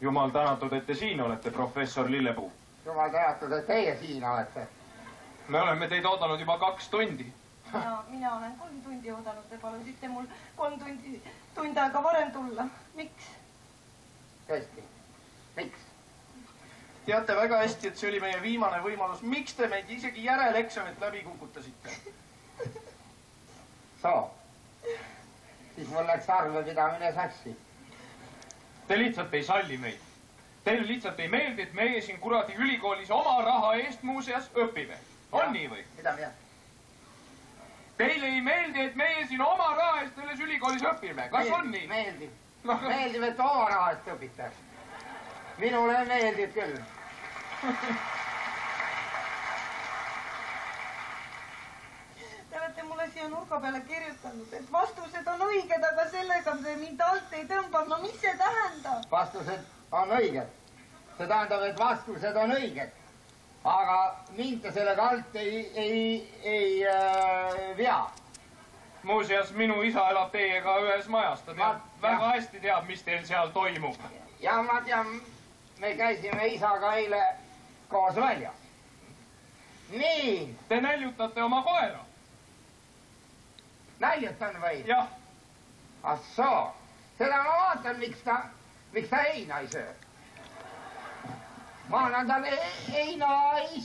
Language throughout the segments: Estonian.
Jumal tänatud, et te siin olete, professor Lillepuu. Jumal tänatud, et teie siin olete. Me oleme teid oodanud juba 2 tundi. Mina olen 3 tundi oodanud, te palusite mul 3 tund aega varem tulla. Miks? Tõesti, miks? Teate väga hästi, et see oli meie viimane võimalus. Miks te meid isegi järeleksamit läbi kukutasite? Siis mul läks arvepidamine sassi. Te lihtsalt ei salli meid. Teile lihtsalt ei meeldi, et meie siin kuradi ülikoolis oma raha eest muuseas õpime. On nii või? Mida? Teile ei meeldi, et meie siin oma raha eest selles ülikoolis õpime. Kas on nii? Meeldib. Meeldib, et oma raha eest õpite. Minule meeldib küll. Te olete mulle siia nurga peale kirjutanud, et vastused on õiged, aga sellega te mind alt ei tõmba. No mis see tähendab? Vastused on õiged. See tähendab, et vastused on õiged. Aga mind te sellega alt ei vea. Muuseas, minu isa elab teiega ühes majas. Ta teab väga hästi teab, mis teil seal toimub. Ja ma tean, me käisime isaga eile koos väljas. Nii. Te näljutate oma koera. Näljutan või? Jah. Ah soo. Seda ma vaatan, miks ta heina ei söö. Ma annan talle heina ei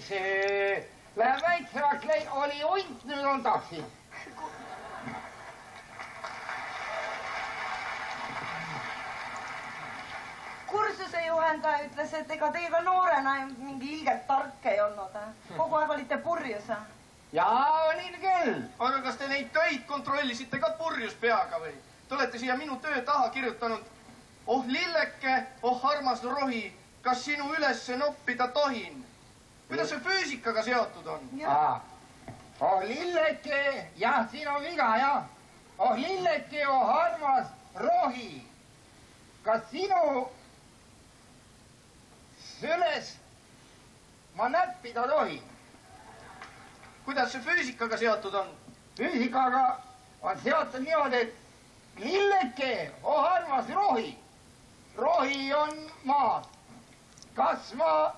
söö. Läheb väiksemaks, oli hunt, nüüd on taksi. Kursuse juhendaja ütles, et ega teiega noorena mingi ilgelt tark ei olnud. Kogu aeg olite purjus. Jaa, olin küll. Aga kas te neid töid kontrollisite ka purjus peaga või? Te olete siia minu töö taha kirjutanud. Oh lilleke, oh armas rohi, kas sinu ülesse noppida tohin? Kuidas see füüsikaga seotud on? Oh lilleke, jah, siin on viga, jah. Oh lilleke, oh armas rohi, kas sinu süles ma näppida tohin? Kuidas see füüsikaga seotud on? Füüsikaga on seotud niimoodi, et lilleke, oh armas rohi, rohi on maas. Kas ma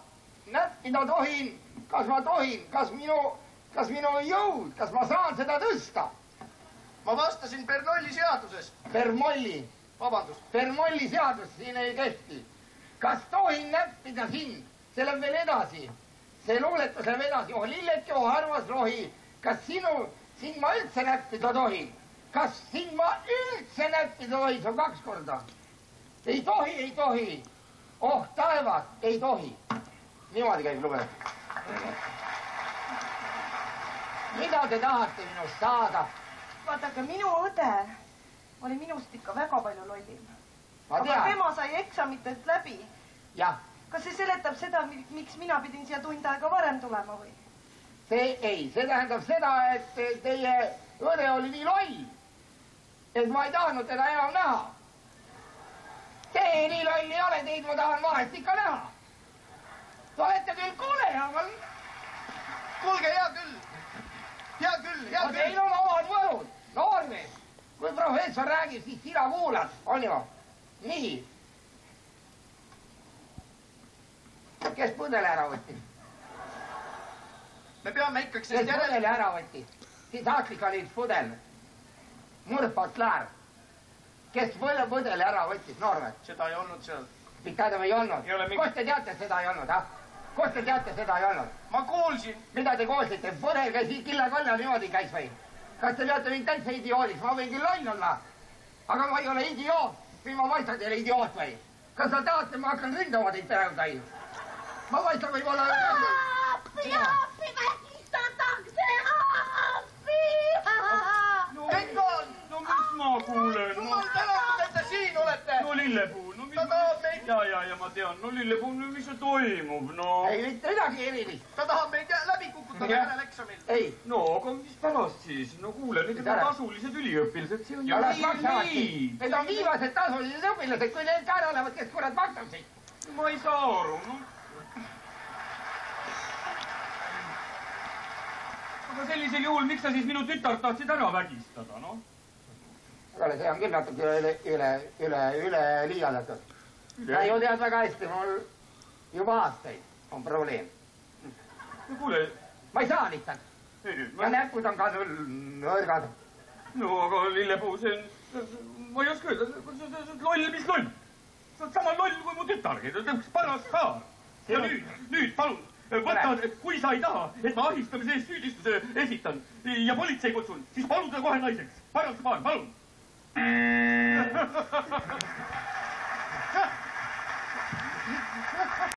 näppida tohin, kas ma tohin, kas minu jõud, kas ma saan seda tõsta? Ma vastasin Bernoulli seadusest. Bernoulli? Vabandust. Bernoulli seadus siin ei kehti. Kas tohin näppida sind? See läheb veel edasi. See luuletus läheb edasi. Oh lilleke, oh armas rohi, kas sind ma üldse näppida tohin? Kas sind ma üldse näppida tohin? See on 2 korda. Ei tohi. Oh taevas, ei tohi. Niimoodi käib lugemus. Mida te tahate minust saada? Vaadake, minu õde oli minust ikka väga palju lollim. Aga tema sai eksamitest läbi. Jah. Kas see seletab seda, miks mina pidin siia tund aega varem tulema või? See tähendab seda, et teie õde oli nii loll, et ma ei tahtnud teda enam näha. Teie nii loll ei ole, teid ma tahan vahest ikka näha. Te olete küll kole, aga... Kuulge, hea küll. Teil on omad võlud, noormees. Kui professor räägib, siis sina kuulad, on ju? Nii. Kes pudele ära võttis? Me peame ikkagi... Kes pudele ära võttis? Siis Aafrika oli üks pudel. Murpatlaar. Kes pudele ära võttis, noormees? Seda ei olnud seal. Mis tähendab ei olnud? Kus te teate, seda ei olnud, ah? Kus te teate, seda ei olnud? Ma kuulsin. Mida te kuulsite? Pudel käis killa-kalla niimoodi käis või? Kas te peate mind täitsa idioodiks? Ma võin küll loll olla. Aga ma ei ole idioot. Või ma paistan teile idioot või? Kas te tahate, ma hakkan ründama teid praegu täis? Ma paistan võib-olla... Appi, vägistatakse! Appi! Engon! No mis ma kuulen? Jumal tänatud, et te siin olete! No Lillepuu, no mis... Ta tahab meid... Ja ma tean. No Lillepuu, mis see toimub, no? Ei, mitte midagi erilist. Ta tahab meid läbi kukutada järeleksamil. Ei. No, aga mis pärast siis? No kuule, need on tasulised üliõpilased. See on ju nii. Need on viimased tasulised õpilased, kui need ka ära olevad, kes kurat maksasid. Ma ei saa aru, no. Aga sellisel juhul, miks sa siis minu tütart tahtsid ära vägistada, no? Aga see on küll natuke üle liialdatud. sa ju tead väga hästi, mul juba aastaid on probleem. Kuule. Ma ei saa lihtsalt. Ja näpud on ka sul nõrgad. No aga lillepuu, see on, ma ei oska öelda, loll, mis loll. Sa oled sama loll kui mu tütargi, ta on üks paras saar. Ja nüüd, palun, võtad, kui sa ei taha, et ma ahistamise eest süüdistuse esitan ja politsei kutsun, siis palun ta kohe naiseks. Paras paar, palun.